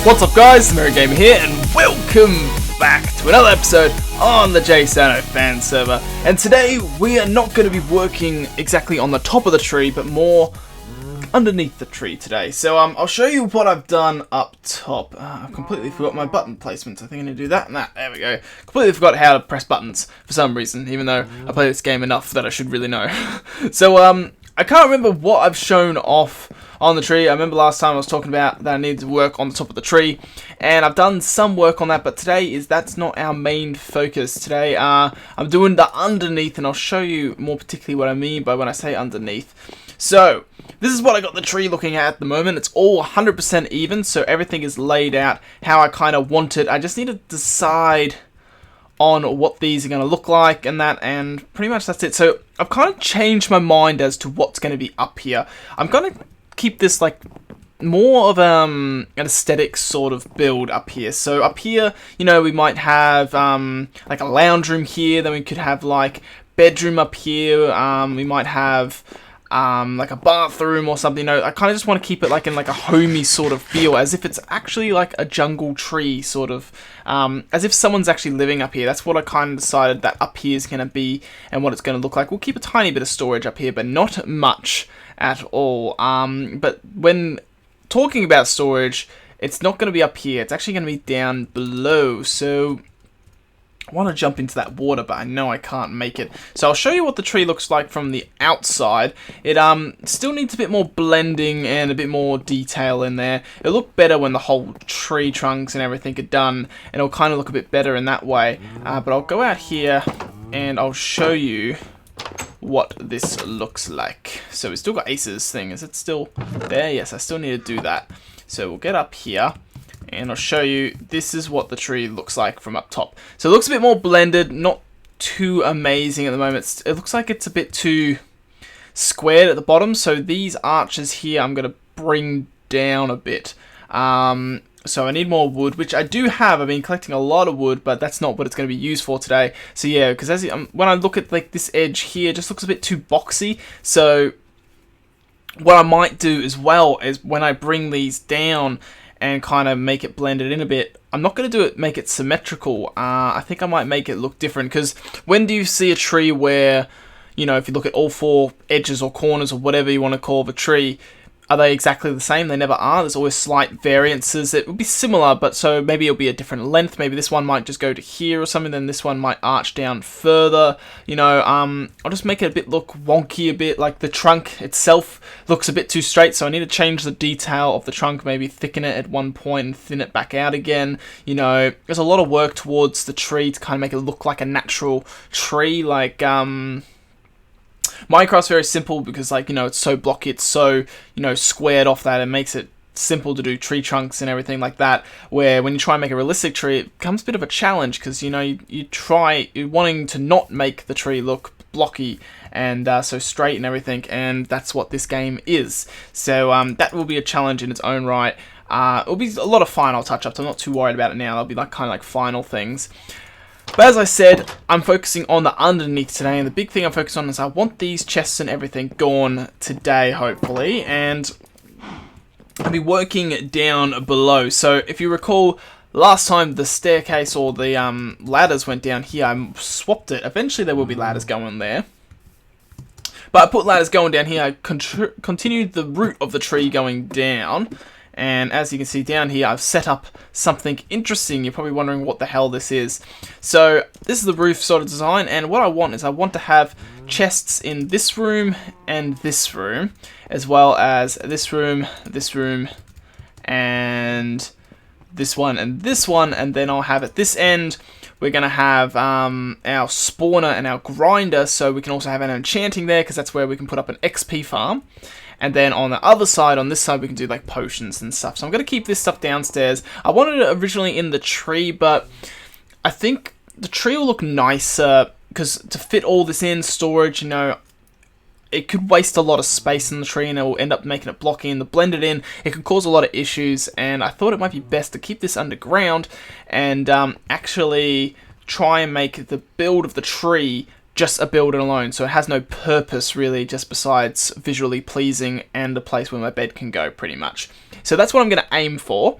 What's up guys, TheMerryGamer here, and welcome back to another episode on the JSano Fan Server. And today we are not going to be working exactly on the top of the tree, but more underneath the tree today. So I'll show you what I've done up top. I've completely forgot my button placements. I think I need to do that and that. There we go. Completely forgot how to press buttons for some reason, even though I play this game enough that I should really know. So I can't remember what I've shown off on the tree. I remember last time I was talking about that I needed to work on the top of the tree, and I've done some work on that, but today that's not our main focus. Today I'm doing the underneath, and I'll show you more particularly what I mean by when I say underneath. So this is what I got the tree looking at the moment. It's all 100% even, so everything is laid out how I kind of want it. I just need to decide on what these are going to look like and that, and pretty much that's it. So I've kind of changed my mind as to what's going to be up here. I'm going to keep this like more of an aesthetic sort of build up here. So up here, you know, we might have like a lounge room here, then we could have like bedroom up here, we might have like a bathroom or something. You know, I kind of just want to keep it like in like a homey sort of feel, as if it's actually like a jungle tree sort of, as if someone's actually living up here. That's what I kind of decided that up here is going to be and what it's going to look like. We'll keep a tiny bit of storage up here, but not much at all. But when talking about storage, it's not going to be up here. It's actually going to be down below. So I want to jump into that water, but I know I can't make it. So I'll show you what the tree looks like from the outside. It still needs a bit more blending and a bit more detail in there. It'll look better when the whole tree trunks and everything are done, and it'll kind of look a bit better in that way. But I'll go out here and I'll show you what this looks like. So we still got Ace's thing. Is it still there? Yes, I still need to do that. So we'll get up here and I'll show you. This is what the tree looks like from up top. So it looks a bit more blended, not too amazing at the moment. It looks like it's a bit too squared at the bottom. So these arches here I'm going to bring down a bit. So I need more wood, which I do have. I've been collecting a lot of wood, but that's not what it's going to be used for today. So yeah, because as when I look at like this edge here, it just looks a bit too boxy. So what I might do as well is when I bring these down and kind of make it blended in a bit, I'm not going to make it symmetrical. I think I might make it look different, because when do you see a tree where, you know, if you look at all four edges or corners or whatever you want to call the tree, are they exactly the same? They never are. There's always slight variances. It would be similar, but so maybe it'll be a different length. Maybe this one might just go to here or something, then this one might arch down further. You know, I'll just make it a bit look wonky a bit, like the trunk itself looks a bit too straight, so I need to change the detail of the trunk, maybe thicken it at one point and thin it back out again. You know, there's a lot of work towards the tree to kind of make it look like a natural tree, like, Minecraft's very simple because, like, you know, it's so blocky, it's so, you know, squared off that it makes it simple to do tree trunks and everything like that, where when you try and make a realistic tree, it becomes a bit of a challenge, because, you know, you're wanting to not make the tree look blocky and so straight and everything, and that's what this game is. So that will be a challenge in its own right. It'll be a lot of final touch-ups. I'm not too worried about it now. They'll be like kind of like final things. But as I said, I'm focusing on the underneath today, and the big thing I'm focused on is I want these chests and everything gone today, hopefully, and I'll be working down below. So if you recall, last time the staircase or the ladders went down here, I swapped it. Eventually there will be ladders going there, but I put ladders going down here. I continued the root of the tree going down. And as you can see down here, I've set up something interesting. You're probably wondering what the hell this is. So this is the roof sort of design, and what I want is I want to have chests in this room and this room, as well as this room, and this one, and then I'll have at this end, we're going to have our spawner and our grinder, so we can also have an enchanting there, because that's where we can put up an XP farm. And then on the other side, on this side, we can do like potions and stuff. So I'm going to keep this stuff downstairs. I wanted it originally in the tree, but I think the tree will look nicer, because to fit all this in, storage, you know, it could waste a lot of space in the tree, and it will end up making it blocky, and the blended in, it could cause a lot of issues. And I thought it might be best to keep this underground and actually try and make the build of the tree just a build alone, so it has no purpose really, just besides visually pleasing and a place where my bed can go, pretty much. So that's what I'm going to aim for,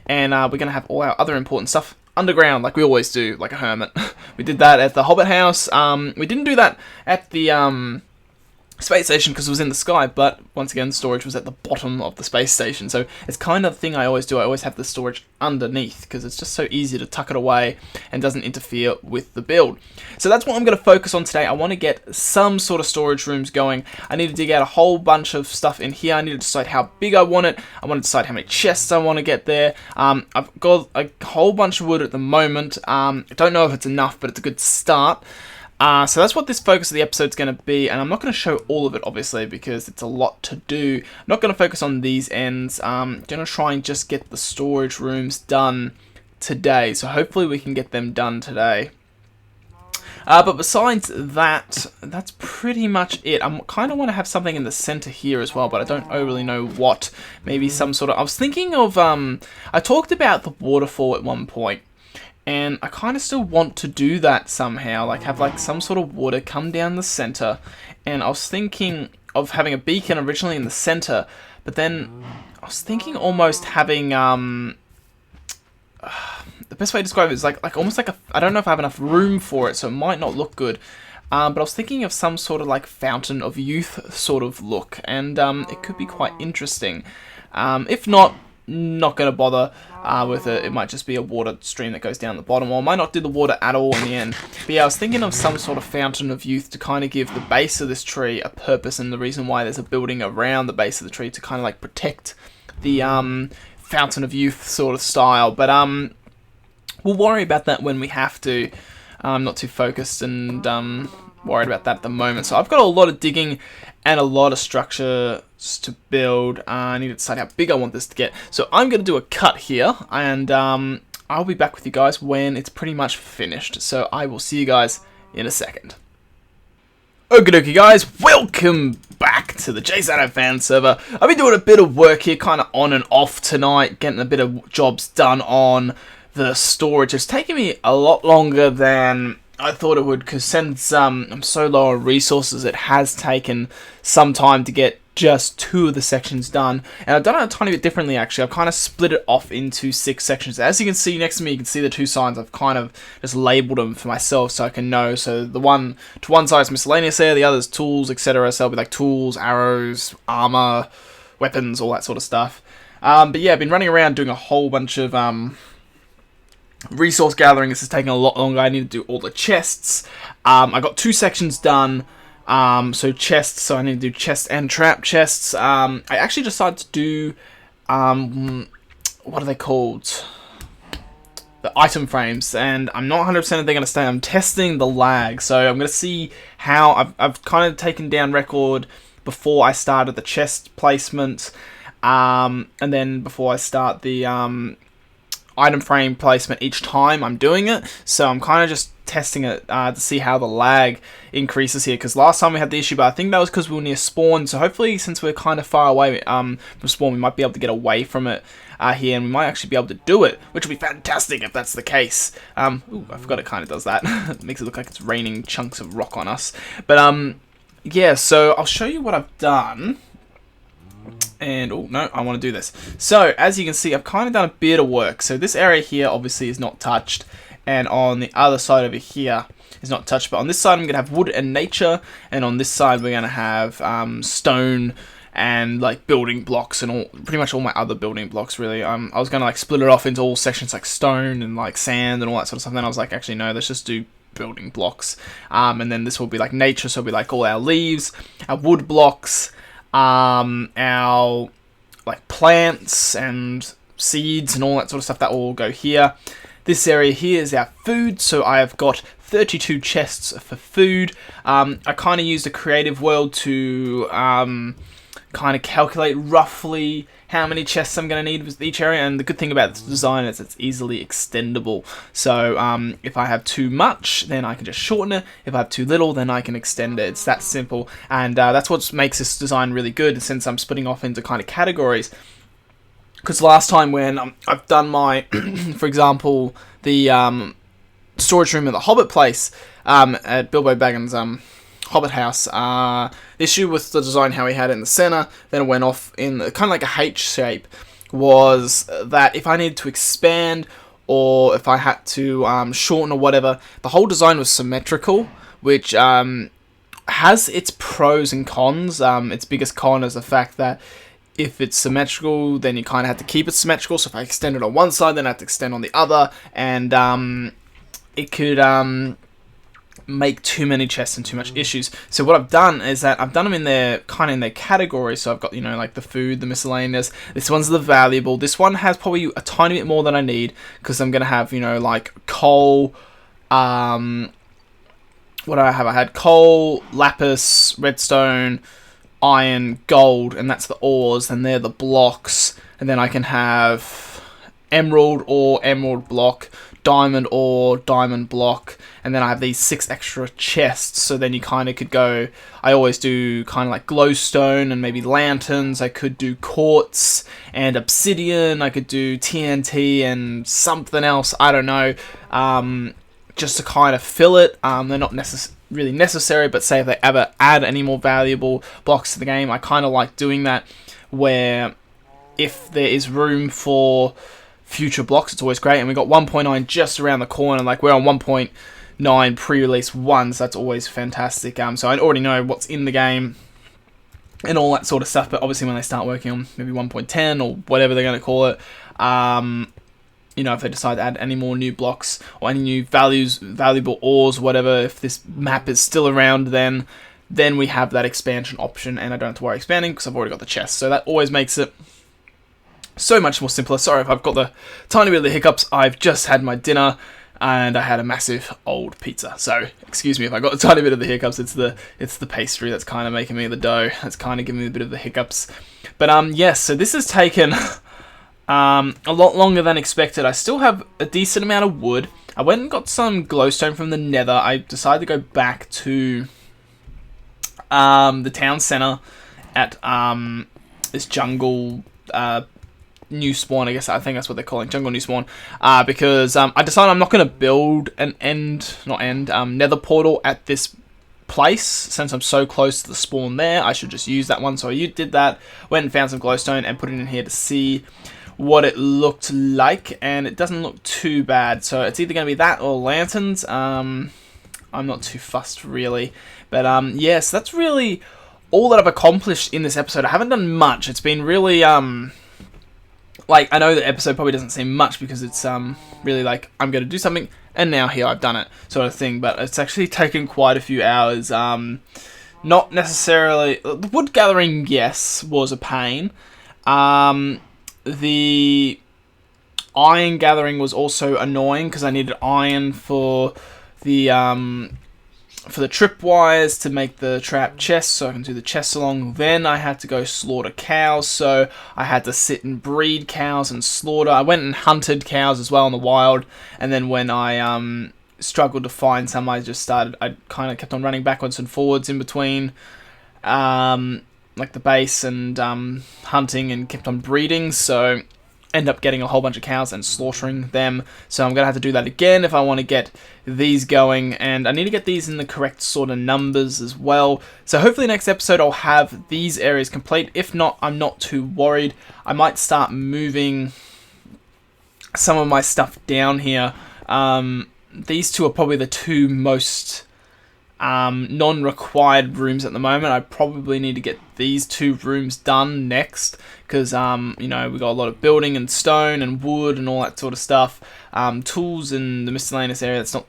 and we're going to have all our other important stuff underground, like we always do, like a hermit. We did that at the Hobbit house. We didn't do that at the space station because it was in the sky, but once again, storage was at the bottom of the space station, so it's kind of the thing I always do. I always have the storage underneath because it's just so easy to tuck it away and doesn't interfere with the build. So that's what I'm going to focus on today. I want to get some sort of storage rooms going. I need to dig out a whole bunch of stuff in here. I need to decide how big I want it. I want to decide how many chests I want to get there. I've got a whole bunch of wood at the moment. I don't know if it's enough, but it's a good start. So that's what this focus of the episode is going to be, and I'm not going to show all of it, obviously, because it's a lot to do. I'm not going to focus on these ends. I'm going to try and just get the storage rooms done today, so hopefully we can get them done today. But besides that, that's pretty much it. I kind of want to have something in the center here as well, but I don't overly know what. Maybe some sort of... I was thinking of... I talked about the waterfall at one point. And I kind of still want to do that somehow, like have like some sort of water come down the center. And I was thinking of having a beacon originally in the center, but then I was thinking almost having the best way to describe it is like almost like I don't know if I have enough room for it, so it might not look good. But I was thinking of some sort of like fountain of youth sort of look, and it could be quite interesting. If not going to bother with it. It might just be a water stream that goes down the bottom, or I might not do the water at all in the end. But yeah, I was thinking of some sort of fountain of youth to kind of give the base of this tree a purpose, and the reason why there's a building around the base of the tree to kind of like protect the fountain of youth sort of style. But we'll worry about that when we have to. I'm not too focused and worried about that at the moment. So I've got a lot of digging and a lot of structure to build. I need to decide how big I want this to get. So I'm going to do a cut here, and I'll be back with you guys when it's pretty much finished. So I will see you guys in a second. Okie dokie guys, welcome back to the JSano Fan Server. I've been doing a bit of work here, kind of on and off tonight, getting a bit of jobs done on the storage. It's taken me a lot longer than I thought it would, because since I'm so low on resources, it has taken some time to get just 2 of the sections done. And I've done it a tiny bit differently, actually. I've kind of split it off into 6 sections. As you can see next to me, you can see the 2 signs. I've kind of just labeled them for myself so I can know. So the one to one side is miscellaneous there, the other is tools, etc. So it'll be like tools, arrows, armor, weapons, all that sort of stuff. But yeah, I've been running around doing a whole bunch of resource gathering. This is taking a lot longer. I need to do all the chests. I got 2 sections done. So chests, so I need to do chest and trap chests. I actually decided to do, what are they called? The item frames, and I'm not 100% if they're going to stay. I'm testing the lag, so I'm going to see how, I've kind of taken down record before I started the chest placement, and then before I start the, item frame placement each time I'm doing it. So I'm kind of just testing it to see how the lag increases here, because last time we had the issue, but I think that was because we were near spawn. So hopefully, since we're kind of far away from spawn, we might be able to get away from it here, and we might actually be able to do it, which would be fantastic if that's the case. Ooh, I forgot it kind of does that. It makes it look like it's raining chunks of rock on us. But yeah, so I'll show you what I've done. And, oh, no, I want to do this. So, as you can see, I've kind of done a bit of work. So, this area here, obviously, is not touched. And on the other side over here is not touched. But on this side, I'm going to have wood and nature. And on this side, we're going to have stone and, like, building blocks and all, pretty much all my other building blocks, really. I was going to, like, split it off into all sections, like stone and, like, sand and all that sort of stuff. And then I was like, actually, no, let's just do building blocks. And then this will be, like, nature. So it'll be, like, all our leaves, our wood blocks, our like plants and seeds and all that sort of stuff, that will all go here. This area here is our food, so I have got 32 chests for food. I kind of used a creative world to kind of calculate roughly how many chests I'm going to need with each area, and the good thing about this design is it's easily extendable. So if I have too much, then I can just shorten it. If I have too little, then I can extend it. It's that simple, and that's what makes this design really good, since I'm splitting off into kind of categories. Because last time when I've done my, for example, the storage room at the Hobbit place, at Bilbo Baggins' Hobbit house. The issue with the design, how he had it in the center, then it went off in kind of like a H shape, was that if I needed to expand or if I had to shorten or whatever, the whole design was symmetrical, which has its pros and cons. Its biggest con is the fact that if it's symmetrical, then you kind of have to keep it symmetrical. So if I extend it on one side, then I have to extend on the other, and it could make too many chests and too much issues. So what I've done is that I've done them in their kind of in their categories. So I've got, you know, like the food, the miscellaneous. This one's the valuable. This one has probably a tiny bit more than I need, because I'm gonna have, you know, like coal. What do I have? I had coal, lapis, redstone, iron, gold, and that's the ores, and they're the blocks. And then I can have emerald ore, emerald block, diamond ore, diamond block, and then I have these 6 extra chests. So then you kind of could go, I always do kind of like glowstone and maybe lanterns. I could do quartz and obsidian. I could do TNT and something else, I don't know, just to kind of fill it. They're not really necessary, but say if they ever add any more valuable blocks to the game, I kind of like doing that, where if there is room for future blocks, it's always great. And we got 1.9 just around the corner, like we're on 1.9 pre-release 1, so that's always fantastic. So I already know what's in the game and all that sort of stuff, but obviously when they start working on maybe 1.10 or whatever they're going to call it, you know, if they decide to add any more new blocks or any new valuable ores, whatever, if this map is still around, then we have that expansion option, and I don't have to worry expanding because I've already got the chest. So that always makes it so much more simpler. Sorry if I've got the tiny bit of the hiccups. I've just had my dinner and I had a massive old pizza. So excuse me if I got a tiny bit of the hiccups. It's the pastry that's kind of making me, the dough that's kind of giving me a bit of the hiccups. But yes, so this has taken a lot longer than expected. I still have a decent amount of wood. I went and got some glowstone from the nether. I decided to go back to the town center at this jungle new spawn, I think that's what they're calling, jungle new spawn, because I decided I'm not going to build an nether portal at this place, since I'm so close to the spawn there. I should just use that one. So I did that, went and found some glowstone and put it in here to see what it looked like, and it doesn't look too bad. So it's either going to be that or lanterns. I'm not too fussed really, but yes, that's really all that I've accomplished in this episode. I haven't done much. It's been really like, I know the episode probably doesn't seem much because it's really like, I'm going to do something and now here I've done it sort of thing, but it's actually taken quite a few hours. Not necessarily, the wood gathering, yes, was a pain. The iron gathering was also annoying because I needed iron for the tripwires to make the trap chests, so I can do the chests along. Then I had to go slaughter cows, so I had to sit and breed cows and slaughter. I went and hunted cows as well in the wild, and then when I struggled to find some, I kind of kept on running backwards and forwards in between like the base and hunting, and kept on breeding, so end up getting a whole bunch of cows and slaughtering them. So I'm going to have to do that again if I want to get these going, and I need to get these in the correct sort of numbers as well. So hopefully next episode I'll have these areas complete. If not, I'm not too worried. I might start moving some of my stuff down here. These two are probably the two most non-required rooms at the moment. I probably need to get these 2 rooms done next, because you know, we got a lot of building and stone and wood and all that sort of stuff. Tools in the miscellaneous area, that's not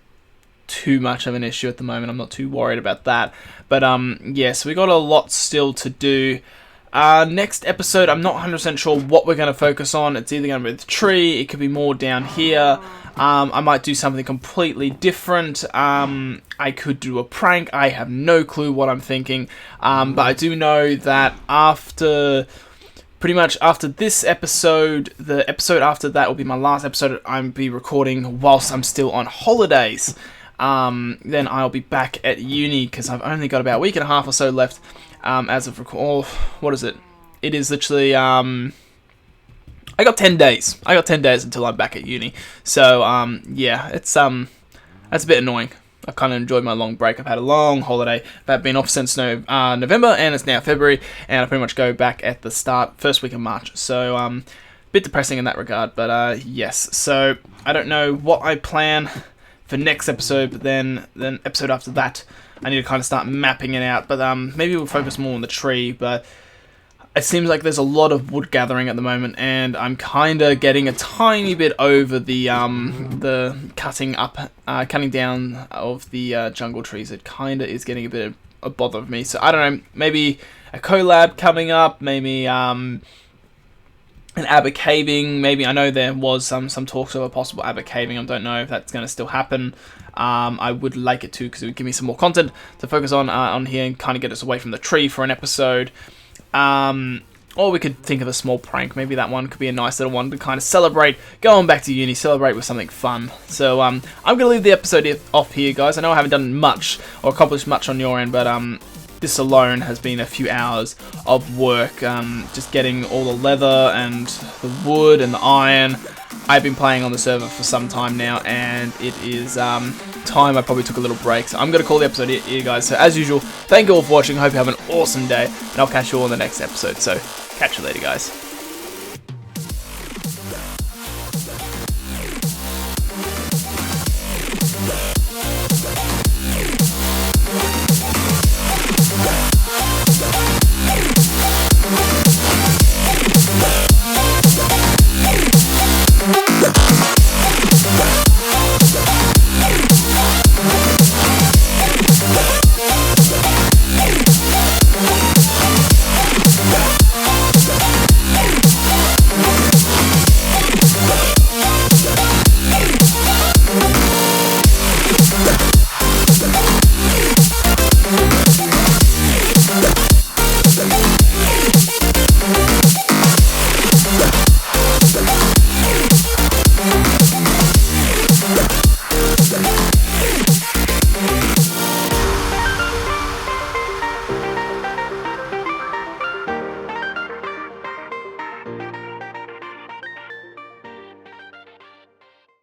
too much of an issue at the moment. I'm not too worried about that, but yeah, so we got a lot still to do. Next episode, I'm not 100% sure what we're going to focus on. It's either going to be the tree, it could be more down here. I might do something completely different. I could do a prank. I have no clue what I'm thinking. But I do know that pretty much after this episode, the episode after that will be my last episode I'll be recording whilst I'm still on holidays. Then I'll be back at uni, because I've only got about a week and a half or so left. As of what is it? It is literally, I got 10 days. I got 10 days until I'm back at uni. So, yeah, it's, That's a bit annoying. I kind of enjoyed my long break. I've had a long holiday. I've been off since November, and it's now February, and I pretty much go back at the first week of March. So, bit depressing in that regard, but yes. So, I don't know what I plan for next episode, but then episode after that, I need to kind of start mapping it out. But maybe we'll focus more on the tree, but it seems like there's a lot of wood gathering at the moment, and I'm kind of getting a tiny bit over the cutting down of the jungle trees. It kind of is getting a bit of a bother of me. So I don't know, maybe a collab coming up, maybe an aber caving. Maybe I know there was some talks of a possible aber caving. I don't know if that's going to still happen. I would like it to, because it would give me some more content to focus on here and kind of get us away from the tree for an episode. Or we could think of a small prank. Maybe that one could be a nice little one to kind of celebrate going back to uni, celebrate with something fun. So I'm going to leave the episode off here, guys. I know I haven't done much or accomplished much on your end, but this alone has been a few hours of work, just getting all the leather and the wood and the iron. I've been playing on the server for some time now, and it is time I probably took a little break. So I'm going to call the episode here, guys. So as usual, thank you all for watching. I hope you have an awesome day, and I'll catch you all in the next episode. So catch you later, guys.